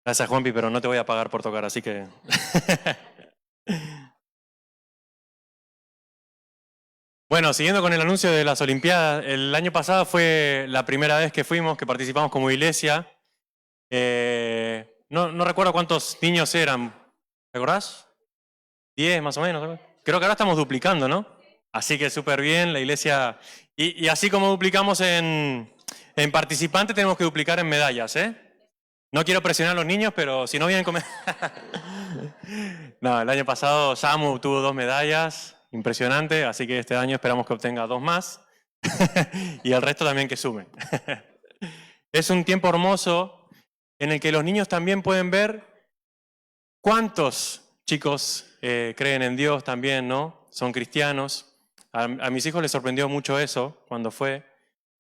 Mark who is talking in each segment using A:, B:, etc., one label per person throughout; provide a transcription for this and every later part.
A: Gracias, Juanpi, pero no te voy a pagar por tocar, así que... Bueno, siguiendo con el anuncio de las Olimpiadas, el año pasado fue la primera vez que fuimos, que participamos como iglesia. No recuerdo cuántos niños eran, ¿te acordás? 10 más o menos. Creo que ahora estamos duplicando, ¿no? Así que súper bien, la iglesia... Y así como duplicamos en participantes, tenemos que duplicar en medallas, ¿eh? No quiero presionar a los niños, pero si no vienen con... No, el año pasado Samu tuvo 2 medallas, impresionante, así que este año esperamos que obtenga 2 más y el resto también que sume. Es un tiempo hermoso en el que los niños también pueden ver cuántos chicos creen en Dios también, ¿no? Son cristianos. A mis hijos les sorprendió mucho eso cuando fue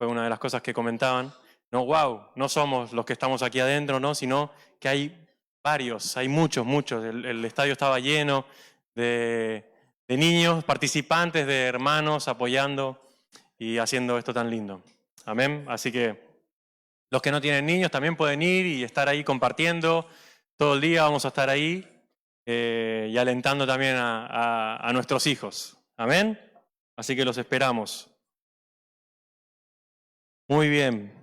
A: una de las cosas que comentaban. No, wow, no somos los que estamos aquí adentro, ¿no? Sino que hay varios, hay muchos. El estadio estaba lleno de niños, participantes, de hermanos apoyando y haciendo esto tan lindo. Amén. Así que los que no tienen niños también pueden ir y estar ahí compartiendo. Todo el día vamos a estar ahí y alentando también a nuestros hijos. Amén. Así que los esperamos. Muy bien.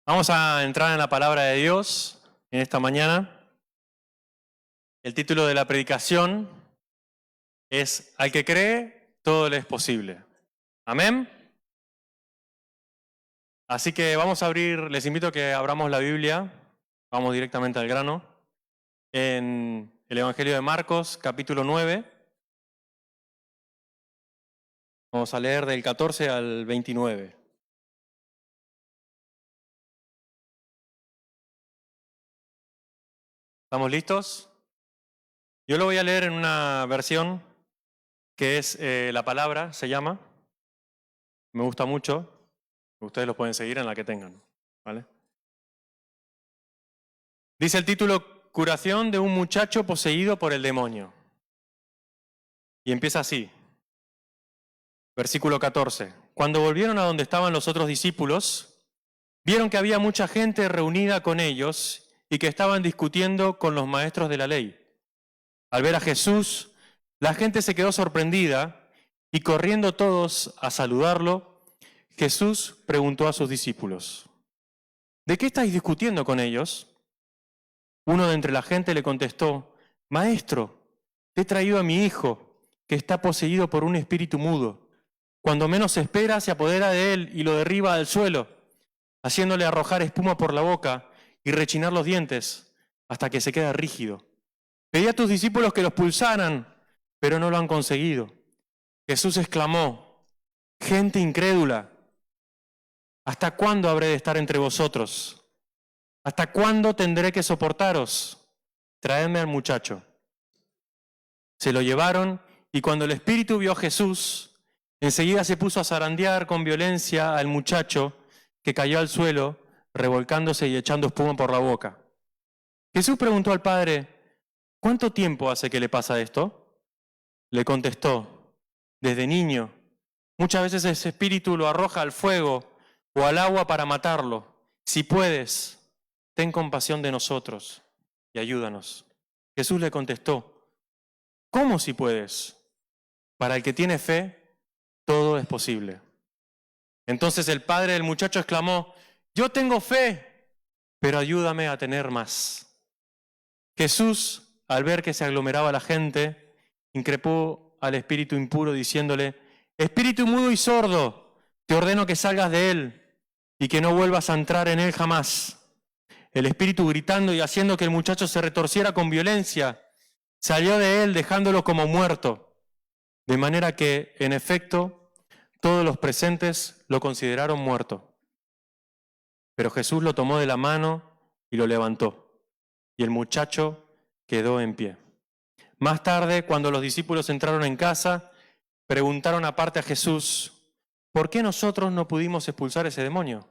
A: Vamos a entrar en la palabra de Dios en esta mañana. El título de la predicación es Al que cree, todo le es posible. Amén. Así que vamos a abrir, les invito a que abramos la Biblia, vamos directamente al grano, en el Evangelio de Marcos, capítulo 9. Vamos a leer del 14 al 29. ¿Estamos listos? Yo lo voy a leer en una versión que es La Palabra, se llama. Me gusta mucho. Ustedes lo pueden seguir en la que tengan, ¿vale? Dice el título, Curación de un muchacho poseído por el demonio. Y empieza así. Versículo 14. Cuando volvieron a donde estaban los otros discípulos, vieron que había mucha gente reunida con ellos y que estaban discutiendo con los maestros de la ley. Al ver a Jesús, la gente se quedó sorprendida y corriendo todos a saludarlo, Jesús preguntó a sus discípulos, ¿de qué estáis discutiendo con ellos? Uno de entre la gente le contestó, Maestro, te he traído a mi hijo, que está poseído por un espíritu mudo. Cuando menos se espera, se apodera de él y lo derriba al suelo, haciéndole arrojar espuma por la boca y rechinar los dientes hasta que se queda rígido. Pedí a tus discípulos que los expulsaran, pero no lo han conseguido. Jesús exclamó, gente incrédula, ¿hasta cuándo habré de estar entre vosotros? ¿Hasta cuándo tendré que soportaros? Traedme al muchacho. Se lo llevaron y cuando el espíritu vio a Jesús, enseguida se puso a zarandear con violencia al muchacho que cayó al suelo, revolcándose y echando espuma por la boca. Jesús preguntó al padre, ¿cuánto tiempo hace que le pasa esto? Le contestó, desde niño. Muchas veces ese espíritu lo arroja al fuego o al agua para matarlo. Si puedes, ten compasión de nosotros y ayúdanos. Jesús le contestó, ¿cómo si puedes? Para el que tiene fe, todo es posible. Entonces el padre del muchacho exclamó, yo tengo fe, pero ayúdame a tener más. Jesús, al ver que se aglomeraba la gente, increpó al espíritu impuro diciéndole, espíritu mudo y sordo, te ordeno que salgas de él y que no vuelvas a entrar en él jamás. El espíritu, gritando y haciendo que el muchacho se retorciera con violencia, salió de él dejándolo como muerto, de manera que, en efecto, todos los presentes lo consideraron muerto. Pero Jesús lo tomó de la mano y lo levantó, y el muchacho quedó en pie. Más tarde, cuando los discípulos entraron en casa, preguntaron aparte a Jesús, ¿por qué nosotros no pudimos expulsar ese demonio?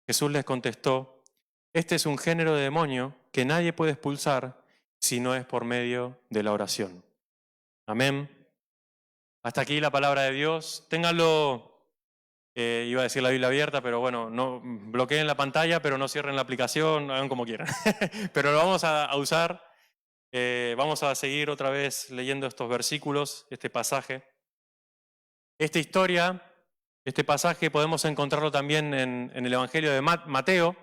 A: Jesús les contestó, este es un género de demonio que nadie puede expulsar si no es por medio de la oración. Amén. Hasta aquí la palabra de Dios. Ténganlo, iba a decir la Biblia abierta, pero bueno, no bloqueen la pantalla, pero no cierren la aplicación, hagan como quieran. Pero lo vamos a usar. Vamos a seguir otra vez leyendo estos versículos, este pasaje. Esta historia, este pasaje podemos encontrarlo también en el Evangelio de Mateo,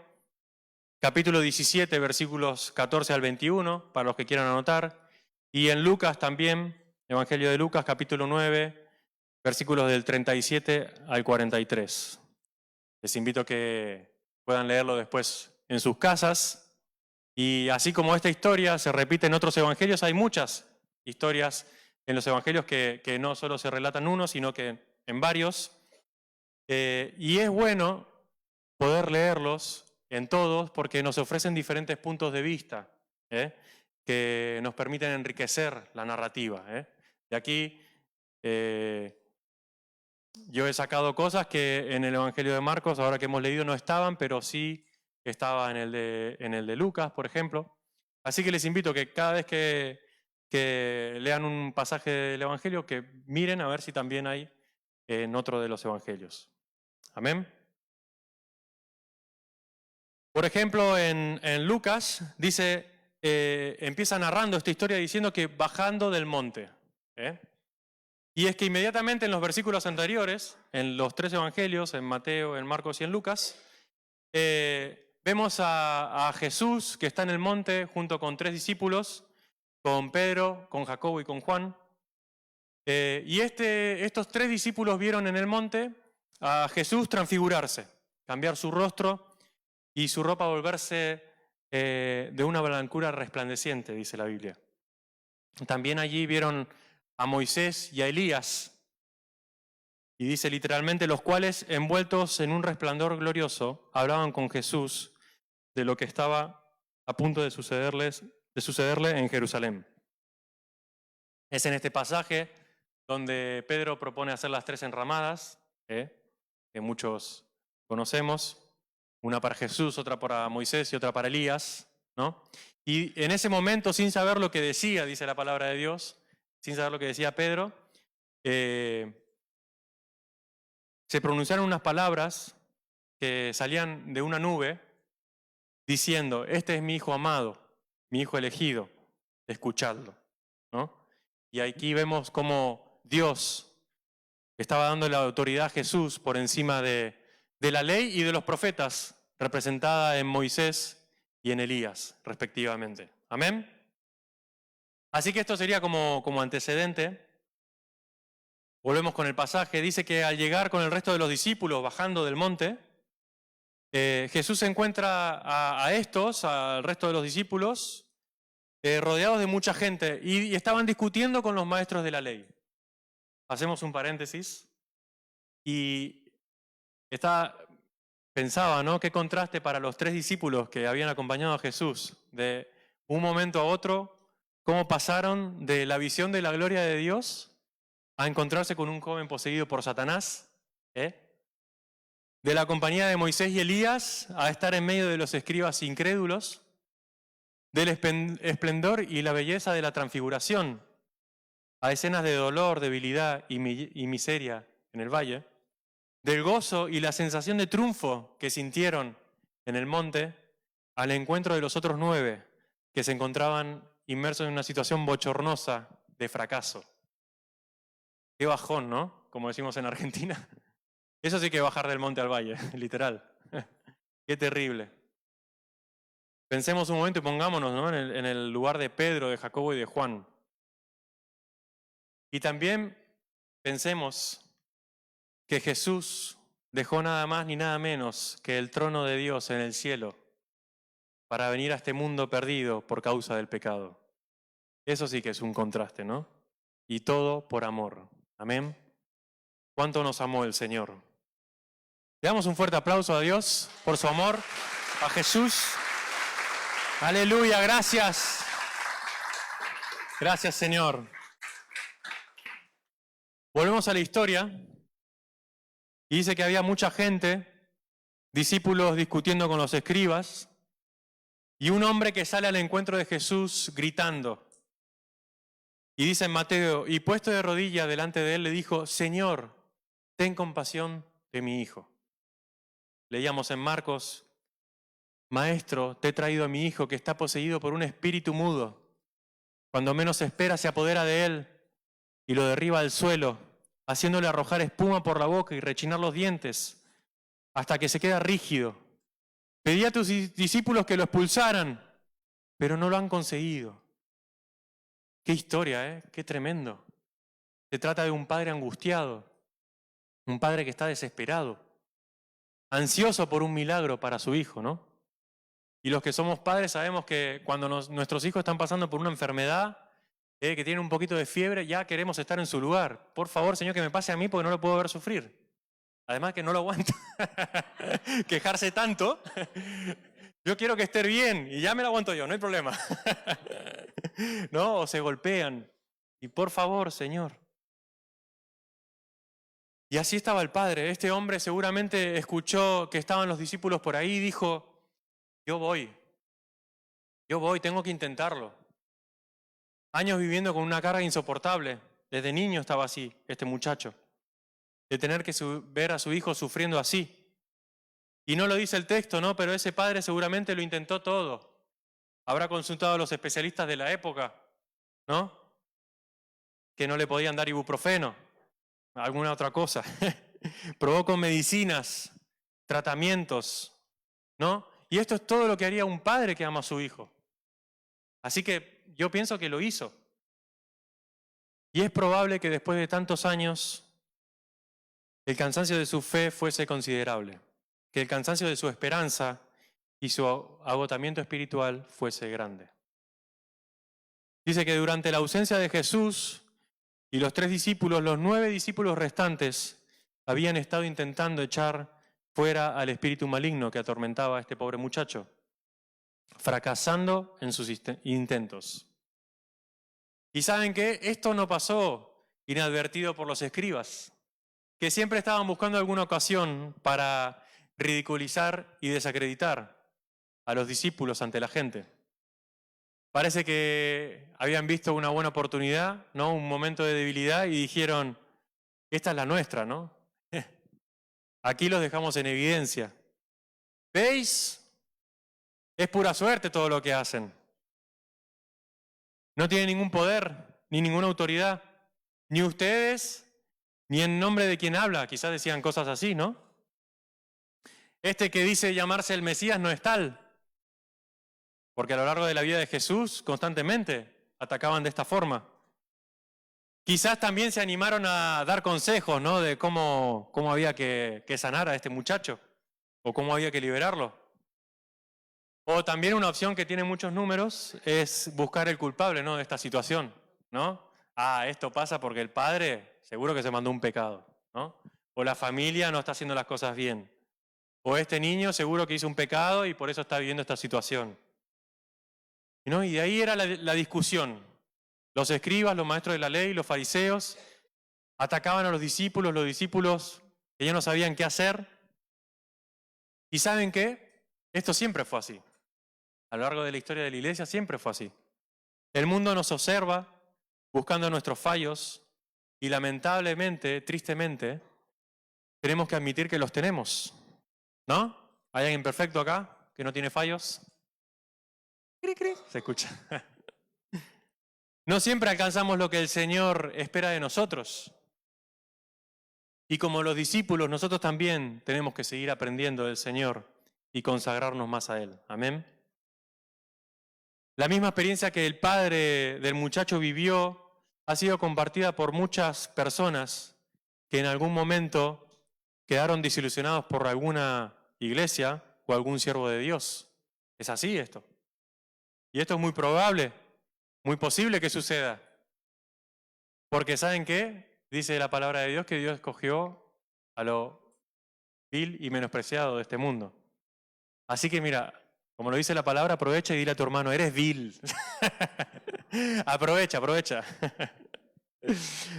A: capítulo 17, versículos 14 al 21, para los que quieran anotar. Y en Lucas también, Evangelio de Lucas, capítulo 9, versículos del 37 al 43. Les invito a que puedan leerlo después en sus casas. Y así como esta historia se repite en otros evangelios, hay muchas historias en los evangelios que no solo se relatan uno, sino que en varios. Y es bueno poder leerlos en todos porque nos ofrecen diferentes puntos de vista que nos permiten enriquecer la narrativa. De aquí yo he sacado cosas que en el Evangelio de Marcos, ahora que hemos leído, no estaban, pero sí estaba en el de Lucas, por ejemplo. Así que les invito que cada vez que lean un pasaje del Evangelio, que miren a ver si también hay en otro de los Evangelios. Amén. Por ejemplo, en Lucas dice, empieza narrando esta historia diciendo que bajando del monte. Y es que inmediatamente en los versículos anteriores, en los 3 evangelios, en Mateo, en Marcos y en Lucas, vemos a Jesús que está en el monte junto con 3 discípulos, con Pedro, con Jacobo y con Juan. Y estos 3 discípulos vieron en el monte a Jesús transfigurarse, cambiar su rostro y su ropa volverse de una blancura resplandeciente, dice la Biblia. También allí vieron a Moisés y a Elías, y dice literalmente, los cuales, envueltos en un resplandor glorioso, hablaban con Jesús de lo que estaba a punto de sucederle en Jerusalén. Es en este pasaje donde Pedro propone hacer las 3 enramadas, que muchos conocemos, una para Jesús, otra para Moisés y otra para Elías, ¿no? Y en ese momento, sin saber lo que decía, dice la palabra de Dios, sin saber lo que decía Pedro, se pronunciaron unas palabras que salían de una nube diciendo, este es mi hijo amado, mi hijo elegido, escuchadlo, ¿no? Y aquí vemos cómo Dios estaba dando la autoridad a Jesús por encima de la ley y de los profetas, representada en Moisés y en Elías, respectivamente. ¿Amén? Así que esto sería como antecedente. Volvemos con el pasaje. Dice que al llegar con el resto de los discípulos bajando del monte, Jesús se encuentra a estos, al resto de los discípulos, rodeados de mucha gente y estaban discutiendo con los maestros de la ley. Hacemos un paréntesis y pensaba, ¿no? Qué contraste para los 3 discípulos que habían acompañado a Jesús, de un momento a otro, cómo pasaron de la visión de la gloria de Dios a encontrarse con un joven poseído por Satanás, de la compañía de Moisés y Elías a estar en medio de los escribas incrédulos, del esplendor y la belleza de la transfiguración, a escenas de dolor, debilidad y miseria en el valle, del gozo y la sensación de triunfo que sintieron en el monte, al encuentro de los otros 9 que se encontraban inmersos en una situación bochornosa de fracaso. Qué bajón, ¿no? Como decimos en Argentina. Eso sí que bajar del monte al valle, literal. Qué terrible. Pensemos un momento y pongámonos, ¿no? en el lugar de Pedro, de Jacobo y de Juan. Y también pensemos que Jesús dejó nada más ni nada menos que el trono de Dios en el cielo para venir a este mundo perdido por causa del pecado. Eso sí que es un contraste, ¿no? Y todo por amor. Amén. ¿Cuánto nos amó el Señor? Le damos un fuerte aplauso a Dios por su amor, a Jesús. Aleluya, gracias. Gracias, Señor. Volvemos a la historia. Y dice que había mucha gente, discípulos discutiendo con los escribas, y un hombre que sale al encuentro de Jesús gritando. Y dice en Mateo, y puesto de rodillas delante de él, le dijo, Señor, ten compasión de mi hijo. Leíamos en Marcos, Maestro, te he traído a mi hijo que está poseído por un espíritu mudo. Cuando menos espera se apodera de él y lo derriba al suelo, haciéndole arrojar espuma por la boca y rechinar los dientes, hasta que se queda rígido. Pedí a tus discípulos que lo expulsaran, pero no lo han conseguido. Qué historia, qué tremendo. Se trata de un padre angustiado, un padre que está desesperado, ansioso por un milagro para su hijo, ¿no? Y los que somos padres sabemos que cuando nuestros hijos están pasando por una enfermedad, que tienen un poquito de fiebre, ya queremos estar en su lugar. Por favor, Señor, que me pase a mí porque no lo puedo ver sufrir. Además que no lo aguanto. Quejarse tanto. Yo quiero que esté bien y ya me lo aguanto yo, no hay problema. ¿No? O se golpean. Y por favor, Señor. Y así estaba el padre. Este hombre seguramente escuchó que estaban los discípulos por ahí y dijo, yo voy, tengo que intentarlo. Años viviendo con una carga insoportable. Desde niño estaba así, este muchacho. De tener que ver a su hijo sufriendo así. Y no lo dice el texto, ¿no? Pero ese padre seguramente lo intentó todo. Habrá consultado a los especialistas de la época, ¿no? Que no le podían dar ibuprofeno, alguna otra cosa. Probó con medicinas, tratamientos, ¿no? Y esto es todo lo que haría un padre que ama a su hijo. Así que yo pienso que lo hizo. Y es probable que después de tantos años el cansancio de su fe fuese considerable, que el cansancio de su esperanza y su agotamiento espiritual fuese grande. Dice que durante la ausencia de Jesús y los 3 discípulos, los 9 discípulos restantes habían estado intentando echar fuera al espíritu maligno que atormentaba a este pobre muchacho, fracasando en sus intentos. Y ¿saben qué? Esto no pasó inadvertido por los escribas, que siempre estaban buscando alguna ocasión para ridiculizar y desacreditar a los discípulos ante la gente. Parece que habían visto una buena oportunidad, ¿no? Un momento de debilidad y dijeron, esta es la nuestra, ¿no? Aquí los dejamos en evidencia. ¿Veis? Es pura suerte todo lo que hacen. No tienen ningún poder, ni ninguna autoridad, ni ustedes, ni en nombre de quien habla. Quizás decían cosas así, ¿no? Este que dice llamarse el Mesías no es tal. Porque a lo largo de la vida de Jesús constantemente atacaban de esta forma. Quizás también se animaron a dar consejos, ¿no? De cómo había que sanar a este muchacho o cómo había que liberarlo. O también una opción que tiene muchos números es buscar el culpable, ¿no? De esta situación, ¿no? Esto pasa porque el padre seguro que se mandó un pecado, ¿no? O la familia no está haciendo las cosas bien. O este niño seguro que hizo un pecado y por eso está viviendo esta situación. ¿No? Y de ahí era la discusión. Los escribas, los maestros de la ley, los fariseos, atacaban a los discípulos que ya no sabían qué hacer. ¿Y saben qué? Esto siempre fue así. A lo largo de la historia de la iglesia siempre fue así. El mundo nos observa buscando nuestros fallos y lamentablemente, tristemente, tenemos que admitir que los tenemos. ¿No? ¿Hay alguien perfecto acá que no tiene fallos? Cri, cri. Se escucha. No siempre alcanzamos lo que el Señor espera de nosotros. Y como los discípulos, nosotros también tenemos que seguir aprendiendo del Señor y consagrarnos más a Él. Amén. La misma experiencia que el padre del muchacho vivió ha sido compartida por muchas personas que en algún momento quedaron desilusionados por alguna iglesia o algún siervo de Dios. Es así esto. Y esto es muy probable, muy posible que suceda. Porque ¿saben qué? Dice la palabra de Dios que Dios escogió a lo vil y menospreciado de este mundo. Así que mira, como lo dice la palabra, aprovecha y dile a tu hermano, eres vil. Aprovecha.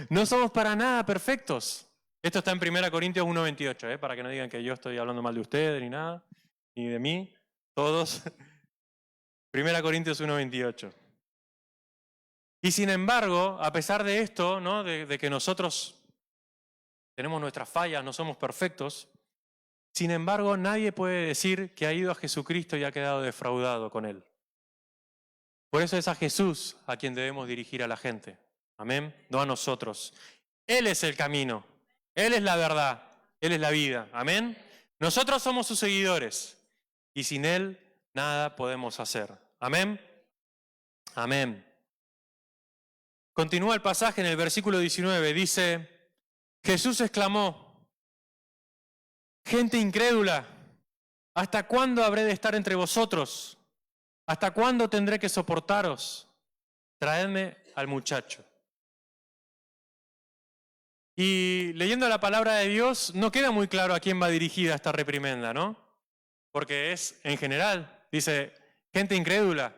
A: No somos para nada perfectos. Esto está en 1 Corintios 1:28, para que no digan que yo estoy hablando mal de ustedes ni nada, ni de mí, todos. 1 Corintios 1:28. Y sin embargo, a pesar de esto, ¿no? de que nosotros tenemos nuestras fallas, no somos perfectos, sin embargo, nadie puede decir que ha ido a Jesucristo y ha quedado defraudado con Él. Por eso es a Jesús a quien debemos dirigir a la gente. Amén. No a nosotros. Él es el camino. Él es la verdad. Él es la vida. Amén. Nosotros somos sus seguidores. Y sin Él nada podemos hacer. Amén. Amén. Continúa el pasaje en el versículo 19. Dice, Jesús exclamó, gente incrédula, ¿hasta cuándo habré de estar entre vosotros? ¿Hasta cuándo tendré que soportaros? Traedme al muchacho. Y leyendo la palabra de Dios, no queda muy claro a quién va dirigida esta reprimenda, ¿no? Porque es en general, dice, gente incrédula.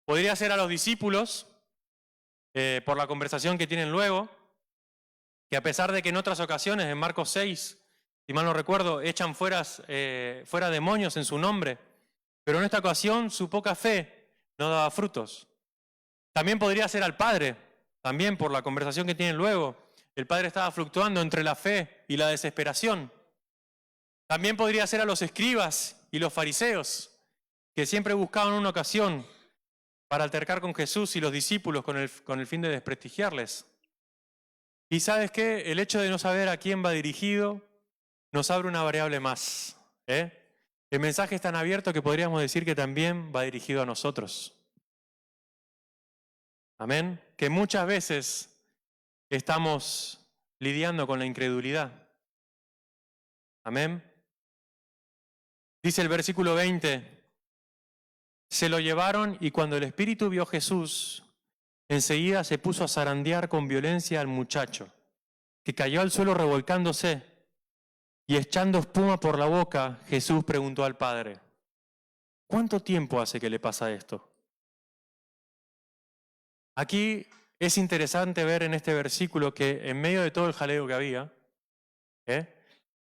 A: Podría ser a los discípulos, por la conversación que tienen luego, que a pesar de que en otras ocasiones, en Marcos 6, si mal no recuerdo, echan fuera demonios en su nombre, pero en esta ocasión su poca fe no daba frutos. También podría ser al Padre, también por la conversación que tienen luego. El Padre estaba fluctuando entre la fe y la desesperación. También podría ser a los escribas y los fariseos, que siempre buscaban una ocasión para altercar con Jesús y los discípulos con el fin de desprestigiarles. Y ¿sabes qué? El hecho de no saber a quién va dirigido nos abre una variable más. El mensaje es tan abierto que podríamos decir que también va dirigido a nosotros. Amén. Que muchas veces estamos lidiando con la incredulidad. Amén. Dice el versículo 20, se lo llevaron y cuando el espíritu vio a Jesús, enseguida se puso a zarandear con violencia al muchacho, que cayó al suelo revolcándose y echando espuma por la boca, Jesús preguntó al Padre, ¿cuánto tiempo hace que le pasa esto? Aquí es interesante ver en este versículo que en medio de todo el jaleo que había,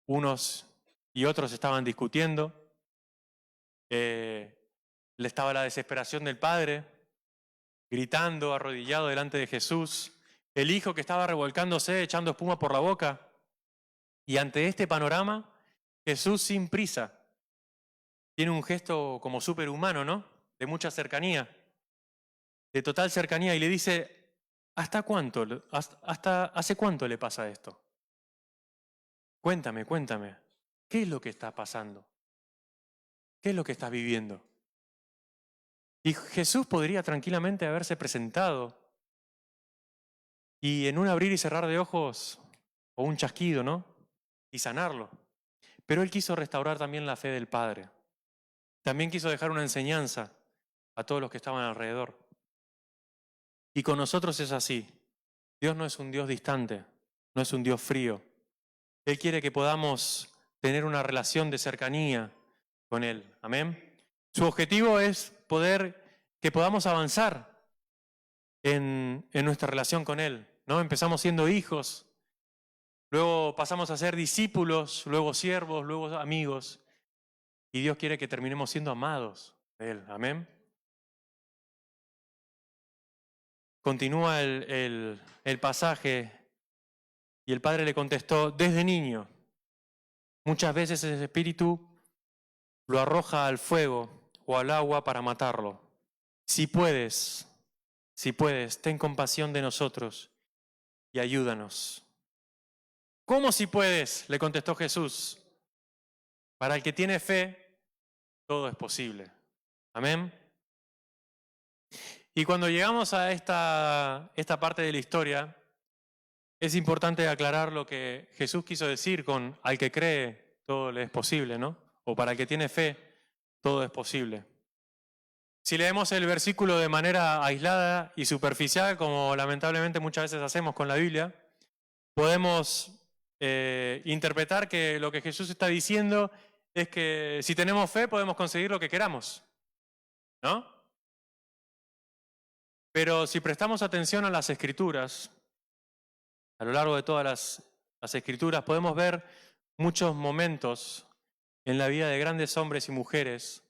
A: unos y otros estaban discutiendo, le estaba la desesperación del padre, gritando, arrodillado delante de Jesús, el hijo que estaba revolcándose, echando espuma por la boca, y ante este panorama, Jesús sin prisa, tiene un gesto como superhumano, ¿no? De mucha cercanía, de total cercanía, y le dice, ¿hasta hace cuánto le pasa esto? Cuéntame, ¿qué es lo que está pasando? ¿Qué es lo que estás viviendo? Y Jesús podría tranquilamente haberse presentado y en un abrir y cerrar de ojos, o un chasquido, ¿no? Y sanarlo. Pero Él quiso restaurar también la fe del Padre. También quiso dejar una enseñanza a todos los que estaban alrededor. Y con nosotros es así. Dios no es un Dios distante, no es un Dios frío. Él quiere que podamos tener una relación de cercanía con Él. Amén. Su objetivo es que podamos avanzar en nuestra relación con Él, ¿no? Empezamos siendo hijos, luego pasamos a ser discípulos, luego siervos, luego amigos. Y Dios quiere que terminemos siendo amados de Él. Amén. Continúa el pasaje y el padre le contestó, desde niño, muchas veces ese espíritu lo arroja al fuego o al agua para matarlo. Si puedes, ten compasión de nosotros y ayúdanos. ¿Cómo si puedes? Le contestó Jesús. Para el que tiene fe, todo es posible. Amén. Y cuando llegamos a esta parte de la historia, es importante aclarar lo que Jesús quiso decir con al que cree, todo le es posible, ¿no? O para el que tiene fe, todo es posible. Si leemos el versículo de manera aislada y superficial, como lamentablemente muchas veces hacemos con la Biblia, podemos interpretar que lo que Jesús está diciendo es que si tenemos fe podemos conseguir lo que queramos, ¿no? Pero si prestamos atención a las Escrituras, a lo largo de todas las Escrituras, podemos ver muchos momentos en la vida de grandes hombres y mujeres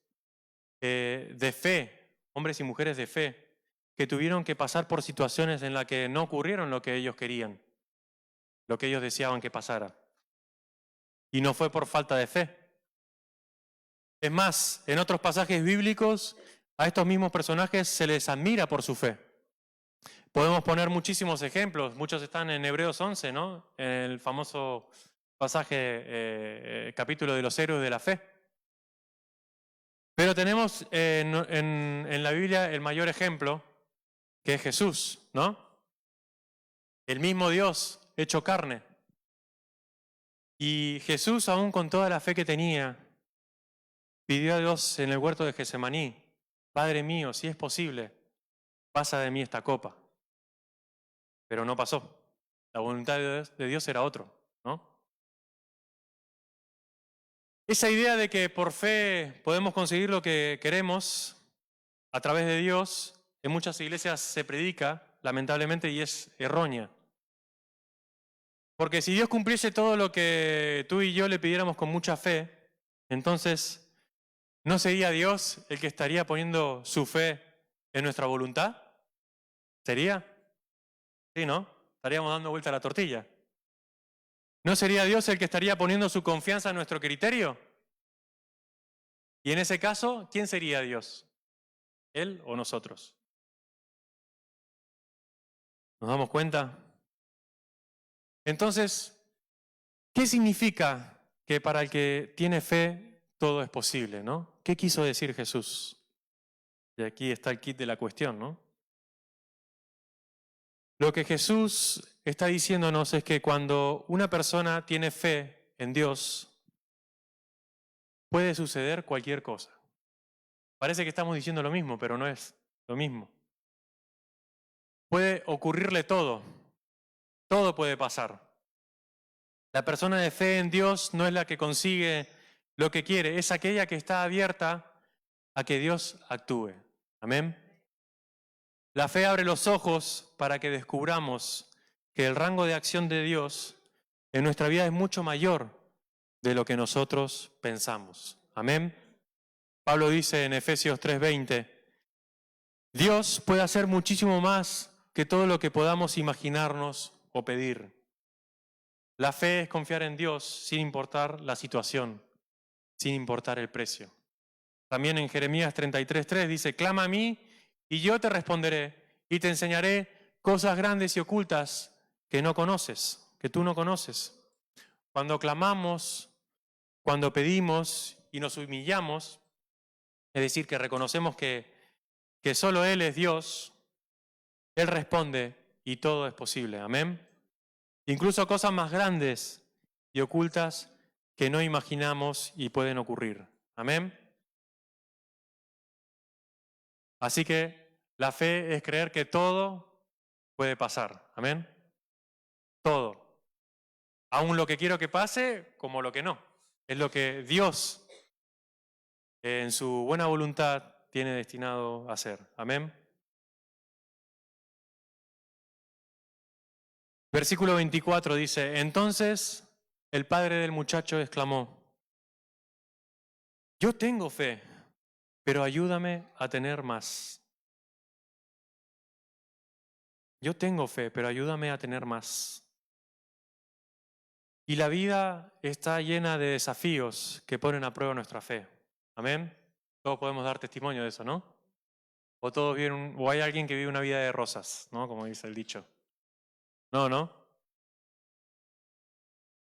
A: de fe, hombres y mujeres de fe, que tuvieron que pasar por situaciones en las que no ocurrieron lo que ellos querían, lo que ellos deseaban que pasara. Y no fue por falta de fe. Es más, en otros pasajes bíblicos, a estos mismos personajes se les admira por su fe. Podemos poner muchísimos ejemplos, muchos están en Hebreos 11, ¿no? En el famoso pasaje, capítulo de los héroes de la fe. Pero tenemos en la Biblia el mayor ejemplo, que es Jesús, ¿no? El mismo Dios hecho carne. Y Jesús, aún con toda la fe que tenía, pidió a Dios en el huerto de Getsemaní, Padre mío, si es posible, pasa de mí esta copa. pero no pasó. La voluntad de Dios era otro, ¿no? Esa idea de que por fe podemos conseguir lo que queremos a través de Dios, en muchas iglesias se predica, lamentablemente, y es errónea. Porque si Dios cumpliese todo lo que tú y yo le pidiéramos con mucha fe, entonces, ¿no sería Dios el que estaría poniendo su fe en nuestra voluntad? ¿Sería? Sí, ¿no? Estaríamos dando vuelta a la tortilla. ¿No sería Dios el que estaría poniendo su confianza en nuestro criterio? Y en ese caso, ¿quién sería Dios? ¿Él o nosotros? ¿Nos damos cuenta? Entonces, ¿qué significa que para el que tiene fe todo es posible, ¿no? ¿Qué quiso decir Jesús? Y aquí está el kit de la cuestión, ¿no? Lo que Jesús está diciéndonos es que cuando una persona tiene fe en Dios, puede suceder cualquier cosa. Parece que estamos diciendo lo mismo, pero no es lo mismo. Puede ocurrirle todo puede pasar. La persona de fe en Dios no es la que consigue lo que quiere, es aquella que está abierta a que Dios actúe. Amén. La fe abre los ojos para que descubramos que el rango de acción de Dios en nuestra vida es mucho mayor de lo que nosotros pensamos. Amén. Pablo dice en Efesios 3:20, Dios puede hacer muchísimo más que todo lo que podamos imaginarnos o pedir. La fe es confiar en Dios sin importar la situación, sin importar el precio. También en Jeremías 33:3 dice, clama a mí y yo te responderé y te enseñaré cosas grandes y ocultas que no conoces, que tú no conoces. Cuando clamamos, cuando pedimos y nos humillamos, es decir, que reconocemos que solo Él es Dios, Él responde y todo es posible. Amén. Incluso cosas más grandes y ocultas que no imaginamos y pueden ocurrir. Amén. Así que la fe es creer que todo puede pasar. Amén. Todo. Aún lo que quiero que pase como lo que no. Es lo que Dios en su buena voluntad tiene destinado a hacer. Amén. Versículo 24 dice, entonces el padre del muchacho exclamó, yo tengo fe, pero ayúdame a tener más. Yo tengo fe, pero ayúdame a tener más. Y la vida está llena de desafíos que ponen a prueba nuestra fe. Amén. Todos podemos dar testimonio de eso, ¿no? O todos viven, o hay alguien que vive una vida de rosas, ¿no? Como dice el dicho. No, ¿no?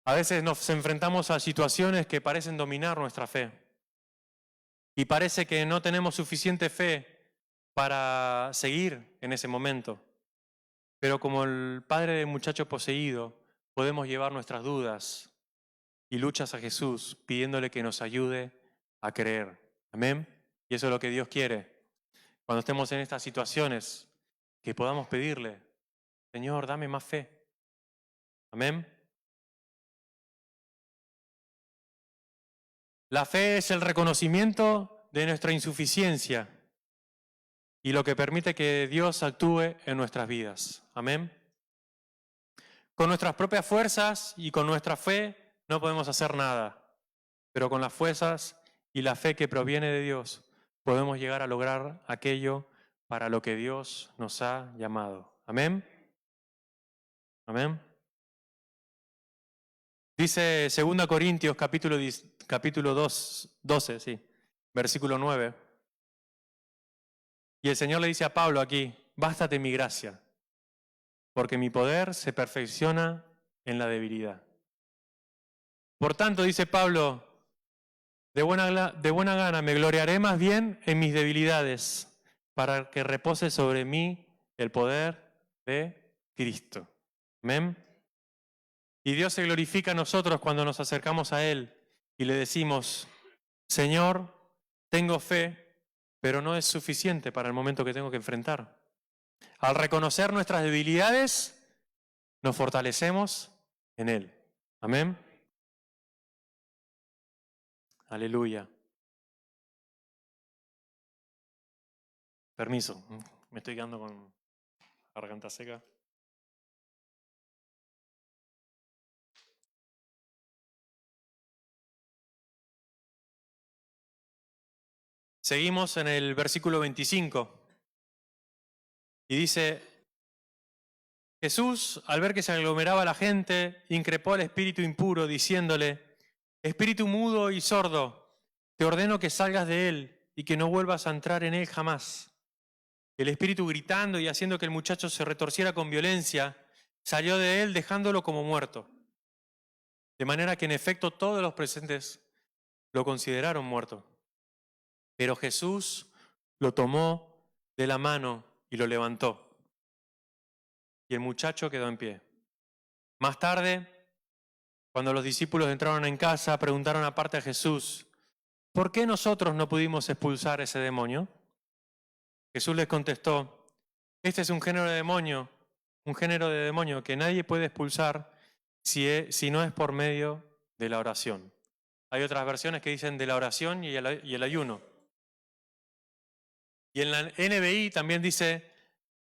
A: A veces nos enfrentamos a situaciones que parecen dominar nuestra fe. Y parece que no tenemos suficiente fe para seguir en ese momento. Pero como el padre del muchacho poseído, podemos llevar nuestras dudas y luchas a Jesús pidiéndole que nos ayude a creer. Amén. Y eso es lo que Dios quiere. Cuando estemos en estas situaciones, que podamos pedirle, Señor, dame más fe. Amén. La fe es el reconocimiento de nuestra insuficiencia y lo que permite que Dios actúe en nuestras vidas. Amén. Con nuestras propias fuerzas y con nuestra fe no podemos hacer nada, pero con las fuerzas y la fe que proviene de Dios podemos llegar a lograr aquello para lo que Dios nos ha llamado. Amén. Amén. Dice 2 Corintios capítulo 2, 12, sí, versículo 9. Y el Señor le dice a Pablo aquí, bástate mi gracia, porque mi poder se perfecciona en la debilidad. Por tanto, dice Pablo, de buena gana me gloriaré más bien en mis debilidades, para que repose sobre mí el poder de Cristo. Amén. Y Dios se glorifica a nosotros cuando nos acercamos a Él y le decimos, Señor, tengo fe, pero no es suficiente para el momento que tengo que enfrentar. Al reconocer nuestras debilidades, nos fortalecemos en Él. Amén. Aleluya. Permiso, me estoy quedando con la garganta seca. Seguimos en el versículo 25 y dice, Jesús, al ver que se aglomeraba la gente, increpó al espíritu impuro, diciéndole, espíritu mudo y sordo, te ordeno que salgas de él y que no vuelvas a entrar en él jamás. El espíritu, gritando y haciendo que el muchacho se retorciera con violencia, salió de él dejándolo como muerto. De manera que en efecto todos los presentes lo consideraron muerto. Pero Jesús lo tomó de la mano y lo levantó. Y el muchacho quedó en pie. Más tarde, cuando los discípulos entraron en casa, preguntaron aparte a Jesús, ¿por qué nosotros no pudimos expulsar ese demonio? Jesús les contestó, este es un género de demonio que nadie puede expulsar si no es por medio de la oración. Hay otras versiones que dicen de la oración y el ayuno. Y en la NBI también dice,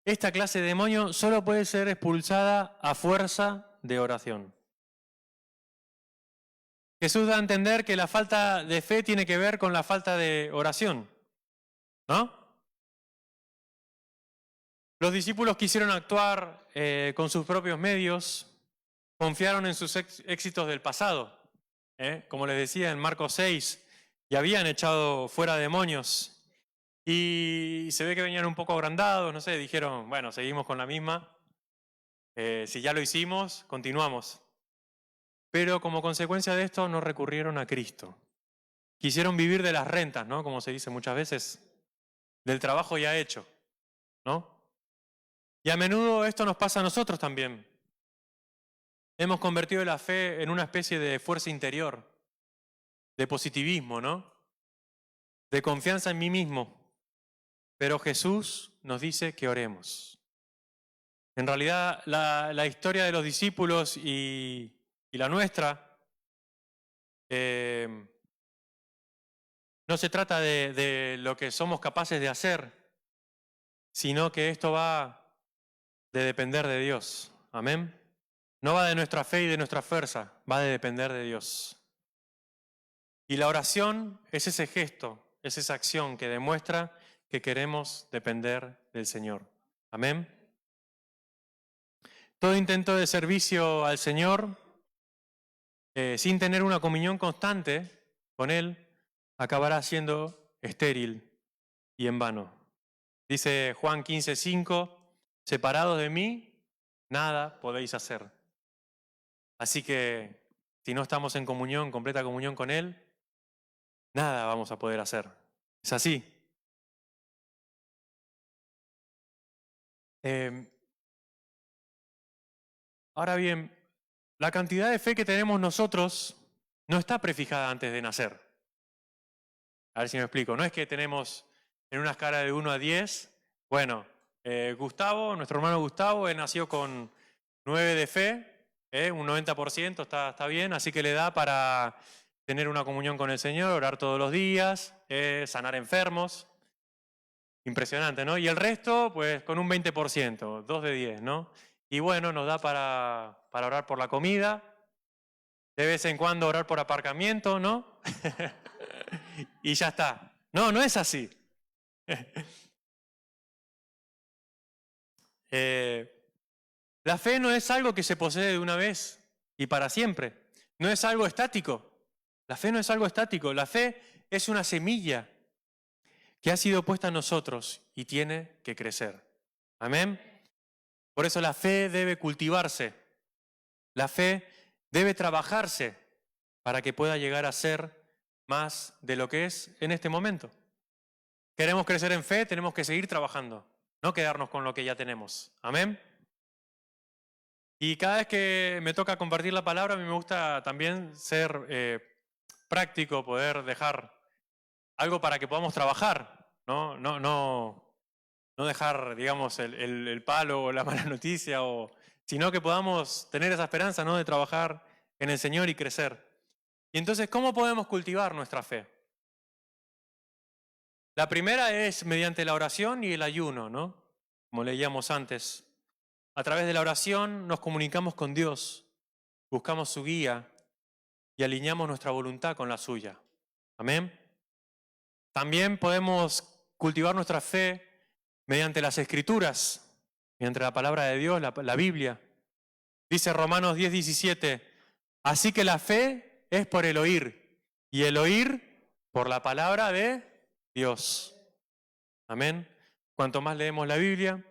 A: esta clase de demonio solo puede ser expulsada a fuerza de oración. Jesús da a entender que la falta de fe tiene que ver con la falta de oración, ¿no? Los discípulos quisieron actuar con sus propios medios, confiaron en sus éxitos del pasado. Como les decía en Marcos 6, ya habían echado fuera demonios y se ve que venían un poco agrandados, no sé, dijeron, bueno, seguimos con la misma, si ya lo hicimos, continuamos. Pero como consecuencia de esto no recurrieron a Cristo. Quisieron vivir de las rentas, ¿no? Como se dice muchas veces, del trabajo ya hecho, ¿no? Y a menudo esto nos pasa a nosotros también. Hemos convertido la fe en una especie de fuerza interior, de positivismo, ¿no? De confianza en mí mismo. Pero Jesús nos dice que oremos. En realidad, la historia de los discípulos y la nuestra no se trata de lo que somos capaces de hacer, sino que esto va de depender de Dios. Amén. No va de nuestra fe y de nuestra fuerza, va de depender de Dios. Y la oración es ese gesto, es esa acción que demuestra que queremos depender del Señor. Amén. Todo intento de servicio al Señor, sin tener una comunión constante con Él, acabará siendo estéril y en vano. Dice Juan 15:5, separados de mí, nada podéis hacer. Así que si no estamos en comunión, completa comunión con Él, nada vamos a poder hacer. Es así. Ahora bien, la cantidad de fe que tenemos nosotros no está prefijada antes de nacer. A ver si me explico. No es que tenemos en una escala de 1 a 10, bueno, Gustavo, nuestro hermano Gustavo, nació con 9 de fe, un 90%, está bien, así que le da para tener una comunión con el Señor, orar todos los días, sanar enfermos. Impresionante, ¿no? Y el resto, pues con un 20%, 2 de 10, ¿no? Y bueno, nos da para orar por la comida, de vez en cuando orar por aparcamiento, ¿no? Y ya está. No, no es así. La fe no es algo que se posee de una vez y para siempre. No es algo estático. La fe no es algo estático. La fe es una semilla que ha sido puesta en nosotros y tiene que crecer. Amén. Por eso la fe debe cultivarse. La fe debe trabajarse para que pueda llegar a ser más de lo que es en este momento. Queremos crecer en fe, tenemos que seguir trabajando, no quedarnos con lo que ya tenemos. Amén. Y cada vez que me toca compartir la palabra, a mí me gusta también ser práctico, poder dejar algo para que podamos trabajar, no dejar, digamos, el palo o la mala noticia o sino que podamos tener esa esperanza, ¿no?, de trabajar en el Señor y crecer. Y entonces, ¿cómo podemos cultivar nuestra fe? La primera es mediante la oración y el ayuno, ¿no? Como leíamos antes. A través de la oración nos comunicamos con Dios, buscamos su guía y alineamos nuestra voluntad con la suya. Amén. También podemos cultivar nuestra fe mediante las Escrituras, mediante la palabra de Dios, la Biblia. Dice Romanos 10:17, así que la fe es por el oír, y el oír por la palabra de Dios. Amén. Cuanto más leemos la Biblia,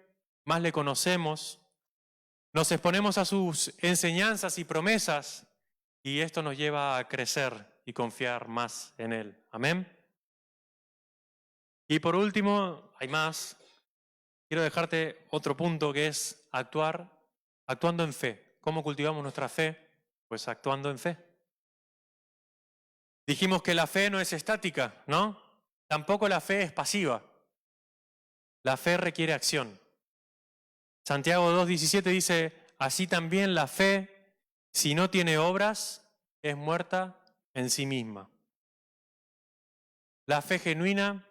A: más le conocemos, nos exponemos a sus enseñanzas y promesas, y esto nos lleva a crecer y confiar más en Él. Amén. Y por último, hay más. Quiero dejarte otro punto que es actuando en fe. ¿Cómo cultivamos nuestra fe? Pues actuando en fe. Dijimos que la fe no es estática, ¿no? Tampoco la fe es pasiva. La fe requiere acción. Santiago 2:17 dice, así también la fe, si no tiene obras, es muerta en sí misma. La fe genuina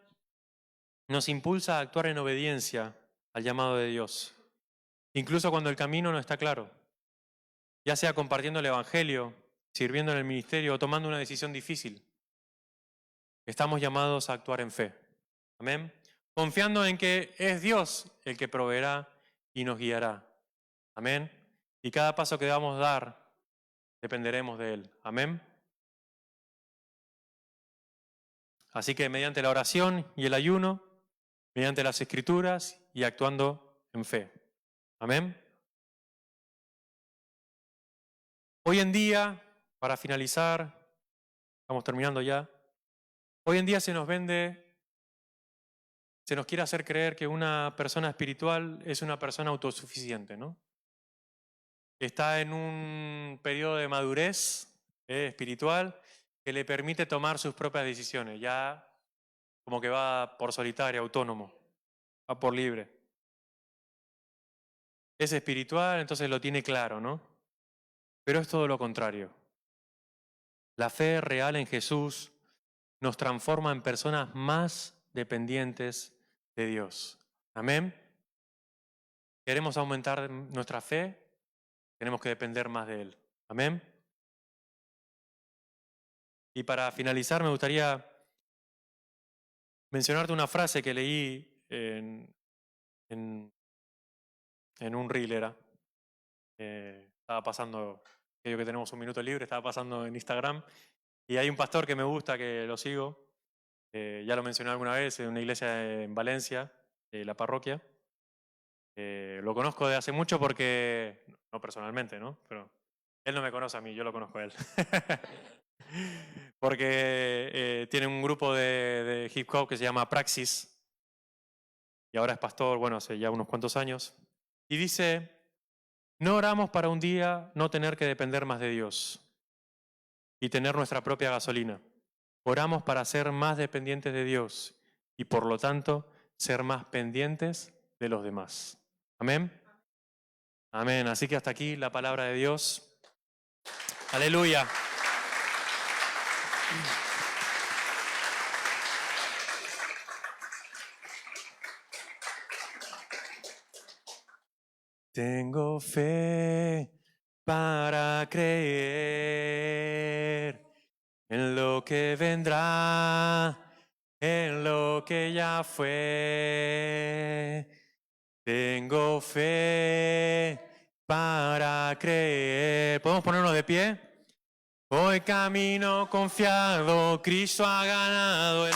A: nos impulsa a actuar en obediencia al llamado de Dios, incluso cuando el camino no está claro, ya sea compartiendo el Evangelio, sirviendo en el ministerio o tomando una decisión difícil. Estamos llamados a actuar en fe. Amén. Confiando en que es Dios el que proveerá y nos guiará. Amén. Y cada paso que debamos dar, dependeremos de Él. Amén. Así que mediante la oración y el ayuno, mediante las Escrituras y actuando en fe. Amén. Hoy en día, para finalizar, estamos terminando ya, hoy en día se nos quiere hacer creer que una persona espiritual es una persona autosuficiente, ¿no? Está en un periodo de madurez espiritual que le permite tomar sus propias decisiones, ya como que va por solitario, autónomo, va por libre. Es espiritual, entonces lo tiene claro, ¿no? Pero es todo lo contrario. La fe real en Jesús nos transforma en personas más dependientes de Dios. Amén. ¿Queremos aumentar nuestra fe? Tenemos que depender más de Él. Amén. Y para finalizar me gustaría mencionarte una frase que leí en un reel era. Estaba pasando, creo que tenemos un minuto libre, estaba pasando en Instagram y hay un pastor que me gusta, que lo sigo, ya lo mencioné alguna vez, en una iglesia en Valencia, la parroquia. Lo conozco de hace mucho porque, no personalmente, ¿no? Pero él no me conoce a mí, yo lo conozco a él. Porque tiene un grupo de hip hop que se llama Praxis y ahora es pastor, bueno, hace ya unos cuantos años. Y dice, no oramos para un día no tener que depender más de Dios y tener nuestra propia gasolina. Oramos para ser más dependientes de Dios y por lo tanto ser más pendientes de los demás. Amén. Amén. Así que hasta aquí la palabra de Dios. Aleluya. Tengo fe para creer en lo que vendrá, en lo que ya fue. Tengo fe para creer. ¿Podemos ponernos de pie? Hoy camino confiado, Cristo ha ganado el